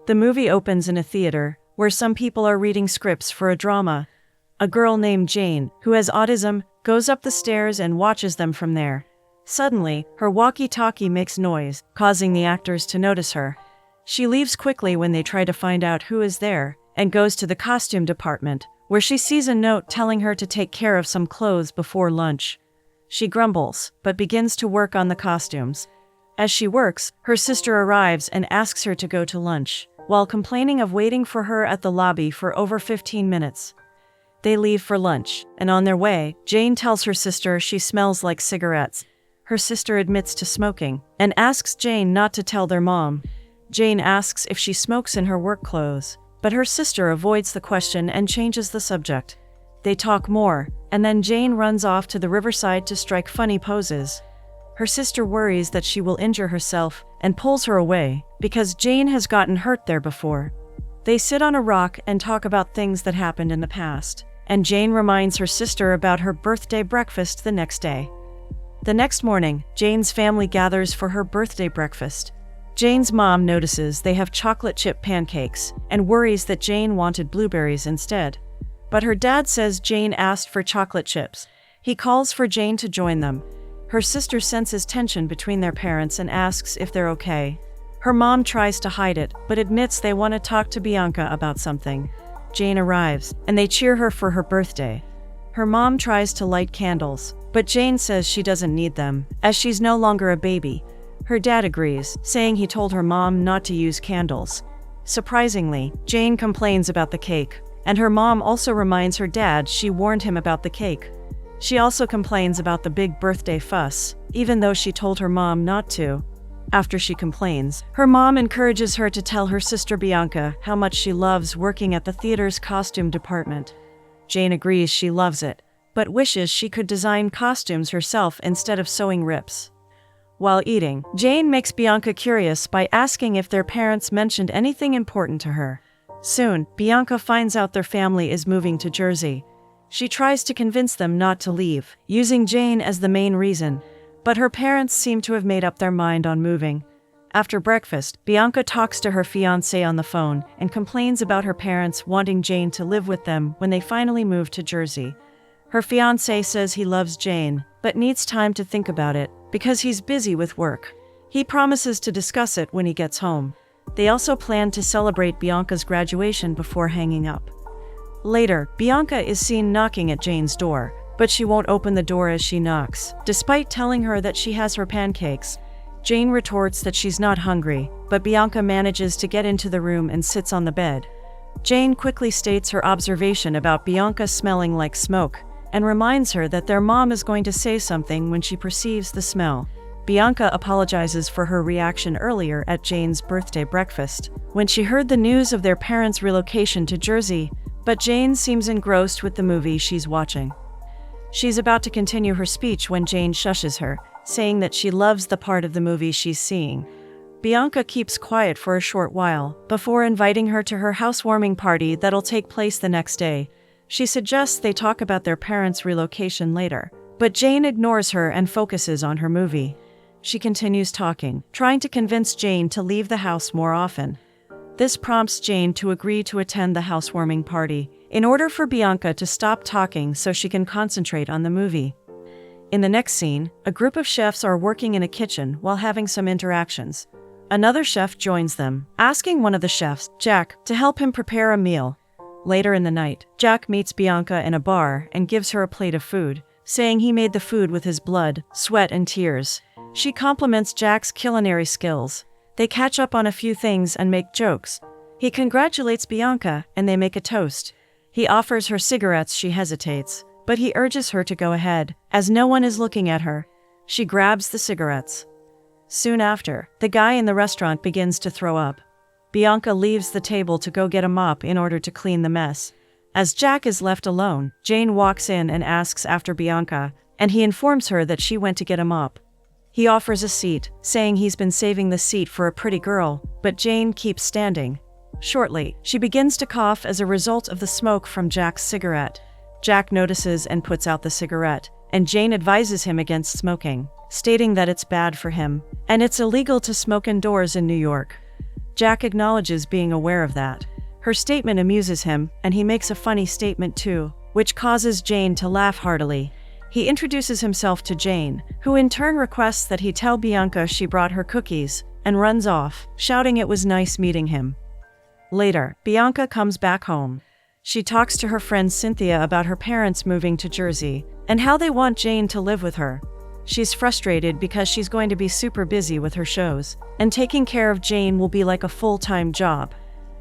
The movie opens in a theater, where some people are reading scripts for a drama. A girl named Jane, who has autism, goes up the stairs and watches them from there. Suddenly, her walkie-talkie makes noise, causing the actors to notice her. She leaves quickly when they try to find out who is there, and goes to the costume department, where she sees a note telling her to take care of some clothes before lunch. She grumbles, but begins to work on the costumes. As she works, her sister arrives and asks her to go to lunch, while complaining of waiting for her at the lobby for over 15 minutes. They leave for lunch, and on their way, Jane tells her sister she smells like cigarettes. Her sister admits to smoking, and asks Jane not to tell their mom. Jane asks if she smokes in her work clothes, but her sister avoids the question and changes the subject. They talk more, and then Jane runs off to the riverside to strike funny poses. Her sister worries that she will injure herself and pulls her away, because Jane has gotten hurt there before. They sit on a rock and talk about things that happened in the past, and Jane reminds her sister about her birthday breakfast the next day. The next morning, Jane's family gathers for her birthday breakfast. Jane's mom notices they have chocolate chip pancakes and worries that Jane wanted blueberries instead. But her dad says Jane asked for chocolate chips. He calls for Jane to join them. Her sister senses tension between their parents and asks if they're okay. Her mom tries to hide it, but admits they want to talk to Bianca about something. Jane arrives, and they cheer her for her birthday. Her mom tries to light candles, but Jane says she doesn't need them, as she's no longer a baby. Her dad agrees, saying he told her mom not to use candles. Surprisingly, Jane complains about the cake, and her mom also reminds her dad she warned him about the cake. She also complains about the big birthday fuss, even though she told her mom not to. After she complains, her mom encourages her to tell her sister Bianca how much she loves working at the theater's costume department. Jane agrees she loves it, but wishes she could design costumes herself instead of sewing rips. While eating, Jane makes Bianca curious by asking if their parents mentioned anything important to her. Soon, Bianca finds out their family is moving to Jersey. She tries to convince them not to leave, using Jane as the main reason, but her parents seem to have made up their mind on moving. After breakfast, Bianca talks to her fiancé on the phone and complains about her parents wanting Jane to live with them when they finally move to Jersey. Her fiancé says he loves Jane, but needs time to think about it, because he's busy with work. He promises to discuss it when he gets home. They also plan to celebrate Bianca's graduation before hanging up. Later, Bianca is seen knocking at Jane's door, but she won't open the door as she knocks, despite telling her that she has her pancakes. Jane retorts that she's not hungry, but Bianca manages to get into the room and sits on the bed. Jane quickly states her observation about Bianca smelling like smoke, and reminds her that their mom is going to say something when she perceives the smell. Bianca apologizes for her reaction earlier at Jane's birthday breakfast, when she heard the news of their parents' relocation to Jersey, but Jane seems engrossed with the movie she's watching. She's about to continue her speech when Jane shushes her, saying that she loves the part of the movie she's seeing. Bianca keeps quiet for a short while, before inviting her to her housewarming party that'll take place the next day. She suggests they talk about their parents' relocation later, but Jane ignores her and focuses on her movie. She continues talking, trying to convince Jane to leave the house more often. This prompts Jane to agree to attend the housewarming party, in order for Bianca to stop talking so she can concentrate on the movie. In the next scene, a group of chefs are working in a kitchen while having some interactions. Another chef joins them, asking one of the chefs, Jack, to help him prepare a meal. Later in the night, Jack meets Bianca in a bar and gives her a plate of food, saying he made the food with his blood, sweat, and tears. She compliments Jack's culinary skills. They catch up on a few things and make jokes. He congratulates Bianca, and they make a toast. He offers her cigarettes. She hesitates, but he urges her to go ahead, as no one is looking at her. She grabs the cigarettes. Soon after, the guy in the restaurant begins to throw up. Bianca leaves the table to go get a mop in order to clean the mess. As Jack is left alone, Jane walks in and asks after Bianca, and he informs her that she went to get a mop. He offers a seat, saying he's been saving the seat for a pretty girl, but Jane keeps standing. Shortly, she begins to cough as a result of the smoke from Jack's cigarette. Jack notices and puts out the cigarette, and Jane advises him against smoking, stating that it's bad for him, and it's illegal to smoke indoors in New York. Jack acknowledges being aware of that. Her statement amuses him, and he makes a funny statement too, which causes Jane to laugh heartily. He introduces himself to Jane, who in turn requests that he tell Bianca she brought her cookies, and runs off, shouting it was nice meeting him. Later, Bianca comes back home. She talks to her friend Cynthia about her parents moving to Jersey, and how they want Jane to live with her. She's frustrated because she's going to be super busy with her shows, and taking care of Jane will be like a full-time job.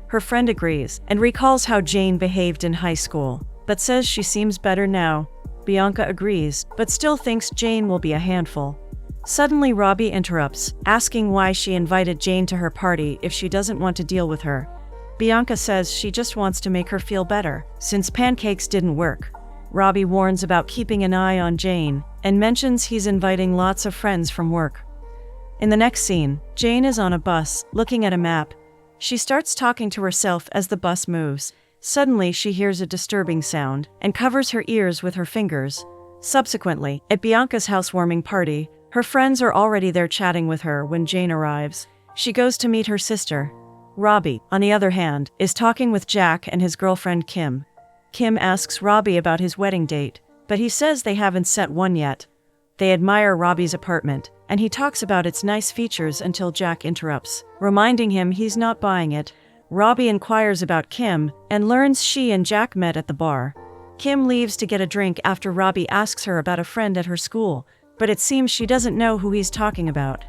Her friend agrees, and recalls how Jane behaved in high school, but says she seems better now. Bianca agrees, but still thinks Jane will be a handful. Suddenly Robbie interrupts, asking why she invited Jane to her party if she doesn't want to deal with her. Bianca says she just wants to make her feel better, since pancakes didn't work. Robbie warns about keeping an eye on Jane, and mentions he's inviting lots of friends from work. In the next scene, Jane is on a bus, looking at a map. She starts talking to herself as the bus moves. Suddenly she hears a disturbing sound, and covers her ears with her fingers. Subsequently, at Bianca's housewarming party, her friends are already there chatting with her when Jane arrives. She goes to meet her sister. Robbie, on the other hand, is talking with Jack and his girlfriend Kim. Kim asks Robbie about his wedding date, but he says they haven't set one yet. They admire Robbie's apartment, and he talks about its nice features until Jack interrupts, reminding him he's not buying it. Robbie inquires about Kim, and learns she and Jack met at the bar. Kim leaves to get a drink after Robbie asks her about a friend at her school, but it seems she doesn't know who he's talking about.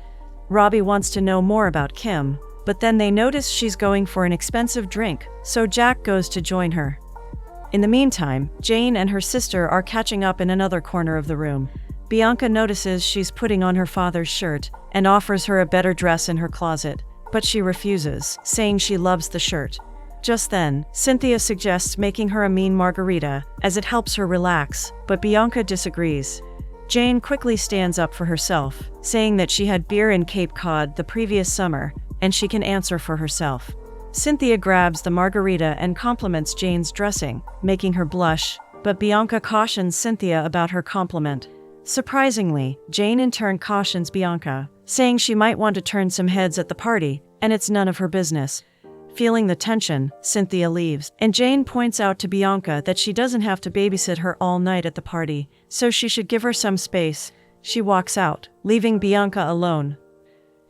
Robbie wants to know more about Kim, but then they notice she's going for an expensive drink, so Jack goes to join her. In the meantime, Jane and her sister are catching up in another corner of the room. Bianca notices she's putting on her father's shirt, and offers her a better dress in her closet, but she refuses, saying she loves the shirt. Just then, Cynthia suggests making her a mean margarita, as it helps her relax, but Bianca disagrees. Jane quickly stands up for herself, saying that she had beer in Cape Cod the previous summer, and she can answer for herself. Cynthia grabs the margarita and compliments Jane's dressing, making her blush, but Bianca cautions Cynthia about her compliment. Surprisingly, Jane in turn cautions Bianca, saying she might want to turn some heads at the party, and it's none of her business. Feeling the tension, Cynthia leaves, and Jane points out to Bianca that she doesn't have to babysit her all night at the party, so she should give her some space. She walks out, leaving Bianca alone.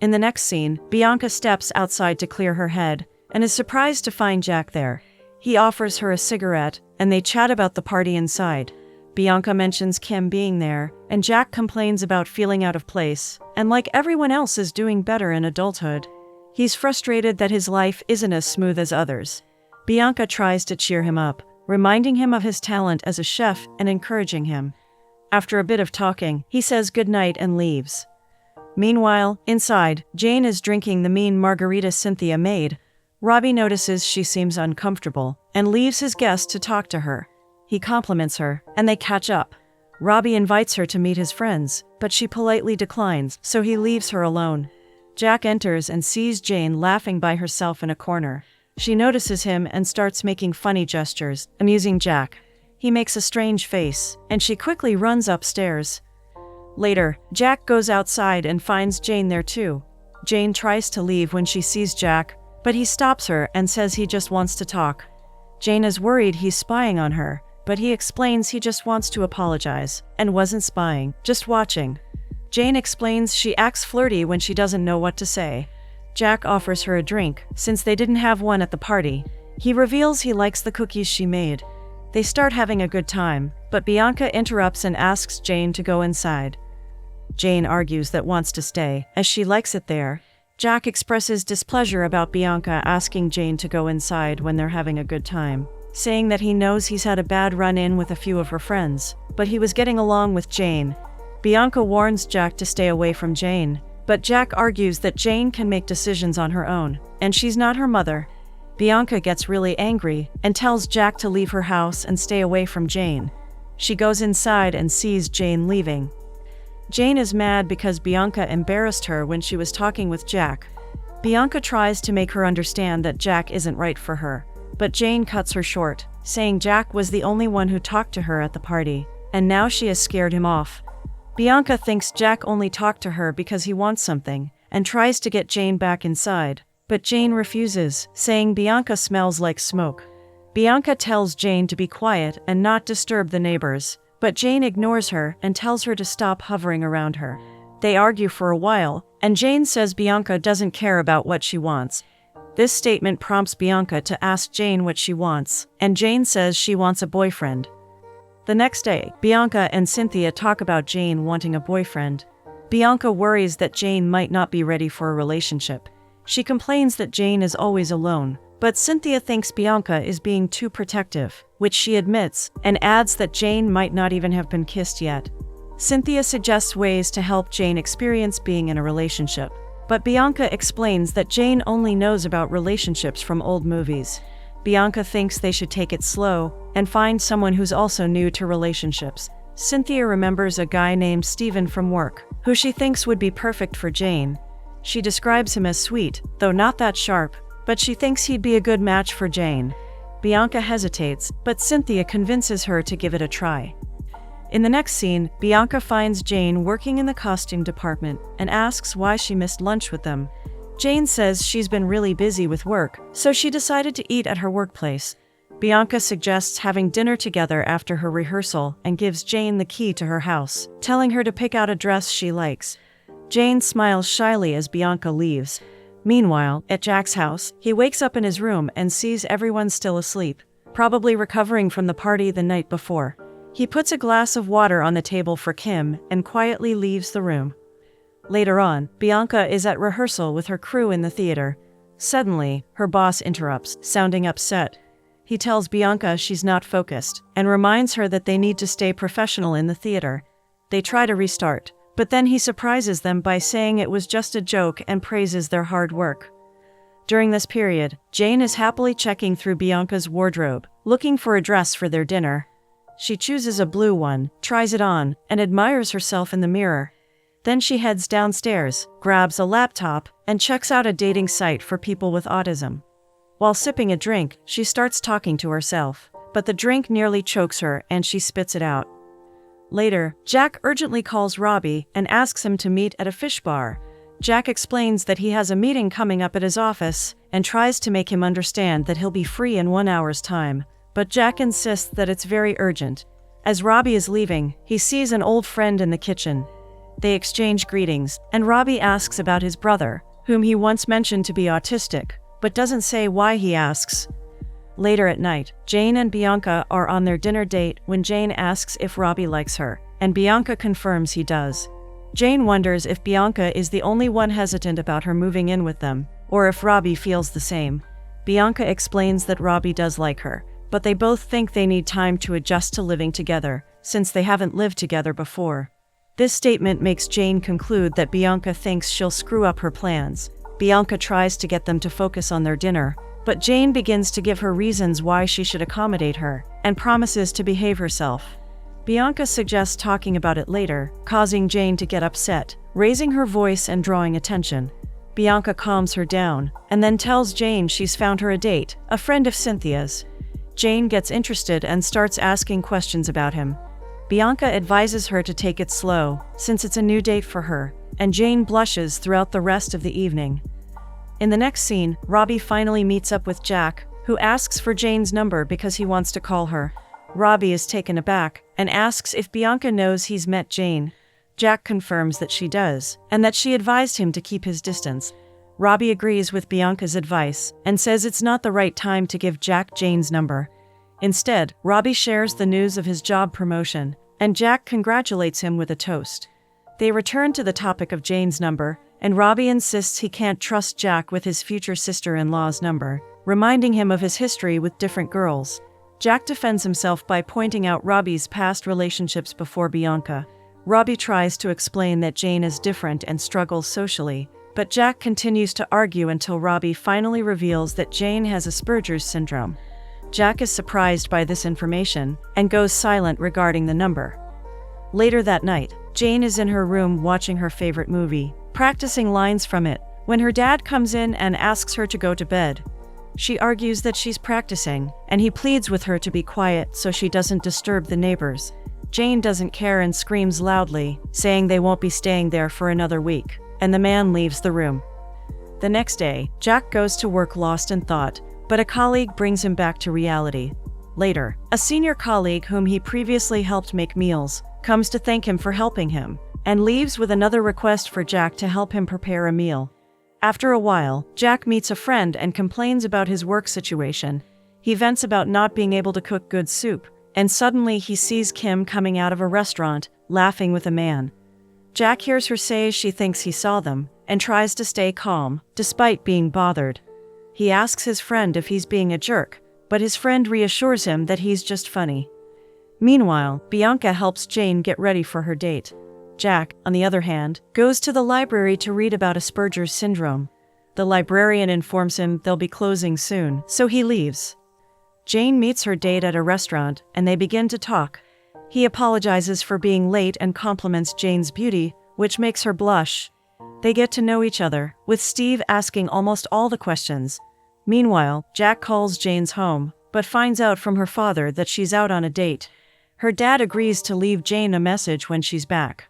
In the next scene, Bianca steps outside to clear her head, and is surprised to find Jack there. He offers her a cigarette, and they chat about the party inside. Bianca mentions Kim being there, and Jack complains about feeling out of place, and like everyone else is doing better in adulthood. He's frustrated that his life isn't as smooth as others. Bianca tries to cheer him up, reminding him of his talent as a chef and encouraging him. After a bit of talking, he says goodnight and leaves. Meanwhile, inside, Jane is drinking the mean margarita Cynthia made. Robbie notices she seems uncomfortable, and leaves his guest to talk to her. He compliments her, and they catch up. Robbie invites her to meet his friends, but she politely declines, so he leaves her alone. Jack enters and sees Jane laughing by herself in a corner. She notices him and starts making funny gestures, amusing Jack. He makes a strange face, and she quickly runs upstairs. Later, Jack goes outside and finds Jane there too. Jane tries to leave when she sees Jack, but he stops her and says he just wants to talk. Jane is worried he's spying on her, but he explains he just wants to apologize, and wasn't spying, just watching. Jane explains she acts flirty when she doesn't know what to say. Jack offers her a drink, since they didn't have one at the party. He reveals he likes the cookies she made. They start having a good time, but Bianca interrupts and asks Jane to go inside. Jane argues that wants to stay, as she likes it there. Jack expresses displeasure about Bianca asking Jane to go inside when they're having a good time, saying that he knows he's had a bad run-in with a few of her friends, but he was getting along with Jane. Bianca warns Jack to stay away from Jane, but Jack argues that Jane can make decisions on her own, and she's not her mother. Bianca gets really angry and tells Jack to leave her house and stay away from Jane. She goes inside and sees Jane leaving. Jane is mad because Bianca embarrassed her when she was talking with Jack. Bianca tries to make her understand that Jack isn't right for her, but Jane cuts her short, saying Jack was the only one who talked to her at the party, and now she has scared him off. Bianca thinks Jack only talked to her because he wants something, and tries to get Jane back inside, but Jane refuses, saying Bianca smells like smoke. Bianca tells Jane to be quiet and not disturb the neighbors, but Jane ignores her and tells her to stop hovering around her. They argue for a while, and Jane says Bianca doesn't care about what she wants. This statement prompts Bianca to ask Jane what she wants, and Jane says she wants a boyfriend. The next day, Bianca and Cynthia talk about Jane wanting a boyfriend. Bianca worries that Jane might not be ready for a relationship. She complains that Jane is always alone, but Cynthia thinks Bianca is being too protective, which she admits, and adds that Jane might not even have been kissed yet. Cynthia suggests ways to help Jane experience being in a relationship, but Bianca explains that Jane only knows about relationships from old movies. Bianca thinks they should take it slow and find someone who's also new to relationships. Cynthia remembers a guy named Steven from work, who she thinks would be perfect for Jane. She describes him as sweet, though not that sharp, but she thinks he'd be a good match for Jane. Bianca hesitates, but Cynthia convinces her to give it a try. In the next scene, Bianca finds Jane working in the costume department and asks why she missed lunch with them. Jane says she's been really busy with work, so she decided to eat at her workplace. Bianca suggests having dinner together after her rehearsal and gives Jane the key to her house, telling her to pick out a dress she likes. Jane smiles shyly as Bianca leaves. Meanwhile, at Jack's house, he wakes up in his room and sees everyone still asleep, probably recovering from the party the night before. He puts a glass of water on the table for Kim and quietly leaves the room. Later on, Bianca is at rehearsal with her crew in the theater. Suddenly, her boss interrupts, sounding upset. He tells Bianca she's not focused and reminds her that they need to stay professional in the theater. They try to restart, but then he surprises them by saying it was just a joke and praises their hard work. During this period, Jane is happily checking through Bianca's wardrobe, looking for a dress for their dinner. She chooses a blue one, tries it on, and admires herself in the mirror. Then she heads downstairs, grabs a laptop, and checks out a dating site for people with autism. While sipping a drink, she starts talking to herself, but the drink nearly chokes her and she spits it out. Later, Jack urgently calls Robbie and asks him to meet at a fish bar. Jack explains that he has a meeting coming up at his office and tries to make him understand that he'll be free in 1 hour's time, but Jack insists that it's very urgent. As Robbie is leaving, he sees an old friend in the kitchen. They exchange greetings, and Robbie asks about his brother, whom he once mentioned to be autistic, but doesn't say why he asks. Later at night, Jane and Bianca are on their dinner date when Jane asks if Robbie likes her, and Bianca confirms he does. Jane wonders if Bianca is the only one hesitant about her moving in with them, or if Robbie feels the same. Bianca explains that Robbie does like her, but they both think they need time to adjust to living together, since they haven't lived together before. This statement makes Jane conclude that Bianca thinks she'll screw up her plans. Bianca tries to get them to focus on their dinner, but Jane begins to give her reasons why she should accommodate her, and promises to behave herself. Bianca suggests talking about it later, causing Jane to get upset, raising her voice and drawing attention. Bianca calms her down, and then tells Jane she's found her a date, a friend of Cynthia's. Jane gets interested and starts asking questions about him. Bianca advises her to take it slow, since it's a new date for her, and Jane blushes throughout the rest of the evening. In the next scene, Robbie finally meets up with Jack, who asks for Jane's number because he wants to call her. Robbie is taken aback and asks if Bianca knows he's met Jane. Jack confirms that she does, and that she advised him to keep his distance. Robbie agrees with Bianca's advice and says it's not the right time to give Jack Jane's number. Instead, Robbie shares the news of his job promotion, and Jack congratulates him with a toast. They return to the topic of Jane's number, and Robbie insists he can't trust Jack with his future sister-in-law's number, reminding him of his history with different girls. Jack defends himself by pointing out Robbie's past relationships before Bianca. Robbie tries to explain that Jane is different and struggles socially, but Jack continues to argue until Robbie finally reveals that Jane has Asperger's syndrome. Jack is surprised by this information and goes silent regarding the number. Later that night, Jane is in her room watching her favorite movie, practicing lines from it, when her dad comes in and asks her to go to bed. She argues that she's practicing, and he pleads with her to be quiet so she doesn't disturb the neighbors. Jane doesn't care and screams loudly, saying they won't be staying there for another week, and the man leaves the room. The next day, Jack goes to work lost in thought, but a colleague brings him back to reality. Later, a senior colleague whom he previously helped make meals comes to thank him for helping him, and leaves with another request for Jack to help him prepare a meal. After a while, Jack meets a friend and complains about his work situation. He vents about not being able to cook good soup, and suddenly he sees Kim coming out of a restaurant, laughing with a man. Jack hears her say she thinks he saw them, and tries to stay calm, despite being bothered. He asks his friend if he's being a jerk, but his friend reassures him that he's just funny. Meanwhile, Bianca helps Jane get ready for her date. Jack, on the other hand, goes to the library to read about Asperger's syndrome. The librarian informs him they'll be closing soon, so he leaves. Jane meets her date at a restaurant, and they begin to talk. He apologizes for being late and compliments Jane's beauty, which makes her blush. They get to know each other, with Steve asking almost all the questions. Meanwhile, Jack calls Jane's home, but finds out from her father that she's out on a date. Her dad agrees to leave Jane a message when she's back.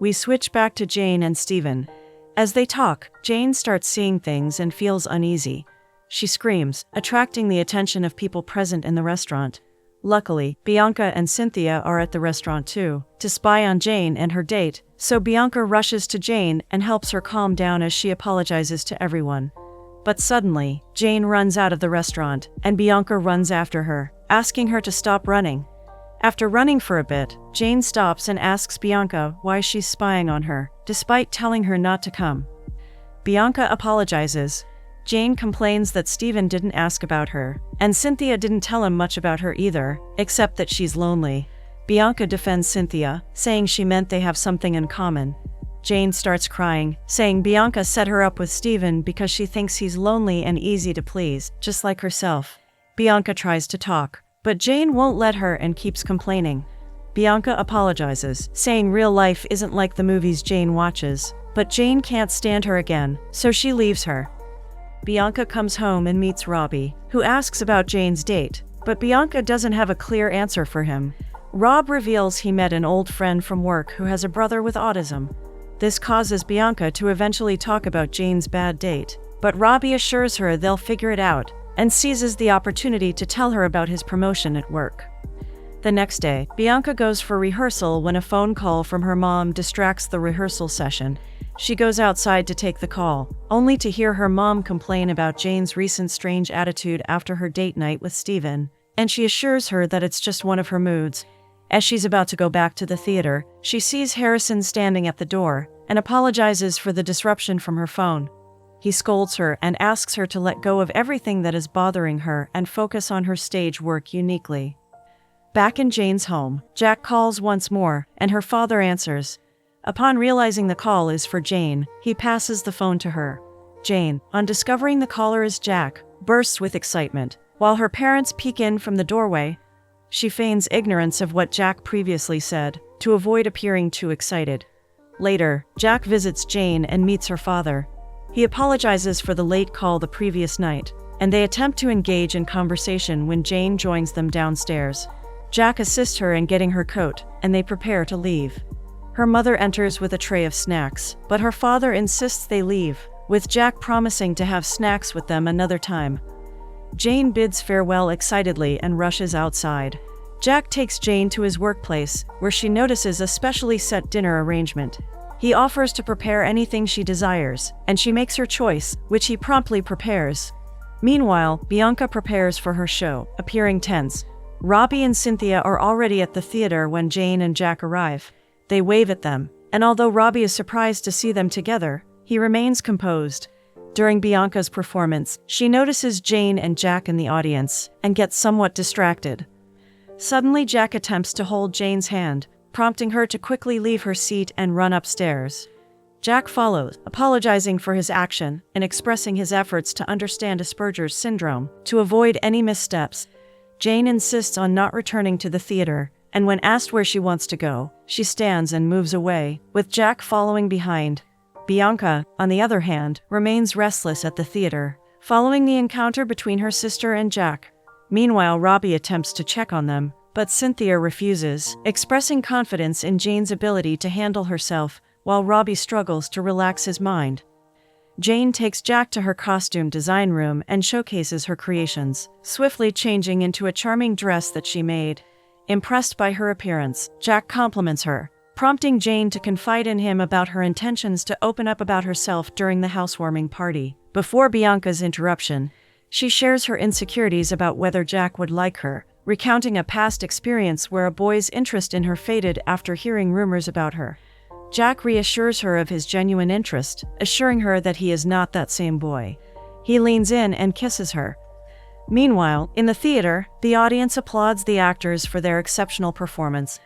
We switch back to Jane and Steven. As they talk, Jane starts seeing things and feels uneasy. She screams, attracting the attention of people present in the restaurant. Luckily, Bianca and Cynthia are at the restaurant too, to spy on Jane and her date, so Bianca rushes to Jane and helps her calm down as she apologizes to everyone. But suddenly, Jane runs out of the restaurant, and Bianca runs after her, asking her to stop running. After running for a bit, Jane stops and asks Bianca why she's spying on her, despite telling her not to come. Bianca apologizes. Jane complains that Steven didn't ask about her, and Cynthia didn't tell him much about her either, except that she's lonely. Bianca defends Cynthia, saying she meant they have something in common. Jane starts crying, saying Bianca set her up with Steven because she thinks he's lonely and easy to please, just like herself. Bianca tries to talk, but Jane won't let her and keeps complaining. Bianca apologizes, saying real life isn't like the movies Jane watches, but Jane can't stand her again, so she leaves her. Bianca comes home and meets Robbie, who asks about Jane's date, but Bianca doesn't have a clear answer for him. Rob reveals he met an old friend from work who has a brother with autism. This causes Bianca to eventually talk about Jane's bad date, but Robbie assures her they'll figure it out, and seizes the opportunity to tell her about his promotion at work. The next day, Bianca goes for rehearsal when a phone call from her mom distracts the rehearsal session. She goes outside to take the call, only to hear her mom complain about Jane's recent strange attitude after her date night with Steven, and she assures her that it's just one of her moods. As she's about to go back to the theater, she sees Harrison standing at the door, and apologizes for the disruption from her phone. He scolds her and asks her to let go of everything that is bothering her and focus on her stage work uniquely. Back in Jane's home, Jack calls once more, and her father answers. Upon realizing the call is for Jane, he passes the phone to her. Jane, on discovering the caller is Jack, bursts with excitement. While her parents peek in from the doorway, she feigns ignorance of what Jack previously said, to avoid appearing too excited. Later, Jack visits Jane and meets her father. He apologizes for the late call the previous night, and they attempt to engage in conversation when Jane joins them downstairs. Jack assists her in getting her coat, and they prepare to leave. Her mother enters with a tray of snacks, but her father insists they leave, with Jack promising to have snacks with them another time. Jane bids farewell excitedly and rushes outside. Jack takes Jane to his workplace, where she notices a specially set dinner arrangement. He offers to prepare anything she desires, and she makes her choice, which he promptly prepares. Meanwhile, Bianca prepares for her show, appearing tense. Robbie and Cynthia are already at the theater when Jane and Jack arrive. They wave at them, and although Robbie is surprised to see them together, he remains composed. During Bianca's performance, she notices Jane and Jack in the audience, and gets somewhat distracted. Suddenly, Jack attempts to hold Jane's hand, prompting her to quickly leave her seat and run upstairs. Jack follows, apologizing for his action and expressing his efforts to understand Asperger's syndrome, to avoid any missteps. Jane insists on not returning to the theater, and when asked where she wants to go, she stands and moves away, with Jack following behind. Bianca, on the other hand, remains restless at the theater, following the encounter between her sister and Jack. Meanwhile, Robbie attempts to check on them, but Cynthia refuses, expressing confidence in Jane's ability to handle herself, while Robbie struggles to relax his mind. Jane takes Jack to her costume design room and showcases her creations, swiftly changing into a charming dress that she made. Impressed by her appearance, Jack compliments her, prompting Jane to confide in him about her intentions to open up about herself during the housewarming party. Before Bianca's interruption, she shares her insecurities about whether Jack would like her, recounting a past experience where a boy's interest in her faded after hearing rumors about her. Jack reassures her of his genuine interest, assuring her that he is not that same boy. He leans in and kisses her. Meanwhile, in the theater, the audience applauds the actors for their exceptional performance.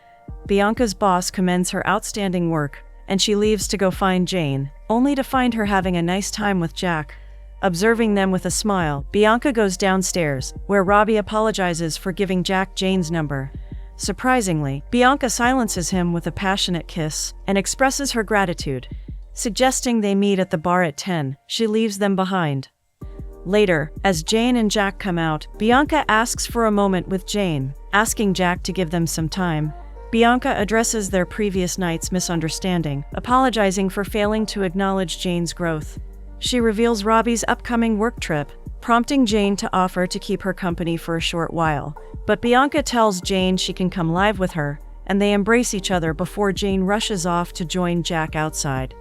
Bianca's boss commends her outstanding work, and she leaves to go find Jane, only to find her having a nice time with Jack. Observing them with a smile, Bianca goes downstairs, where Robbie apologizes for giving Jack Jane's number. Surprisingly, Bianca silences him with a passionate kiss and expresses her gratitude. Suggesting they meet at the bar at 10, she leaves them behind. Later, as Jane and Jack come out, Bianca asks for a moment with Jane, asking Jack to give them some time. Bianca addresses their previous night's misunderstanding, apologizing for failing to acknowledge Jane's growth. She reveals Robbie's upcoming work trip, prompting Jane to offer to keep her company for a short while. But Bianca tells Jane she can come live with her, and they embrace each other before Jane rushes off to join Jack outside.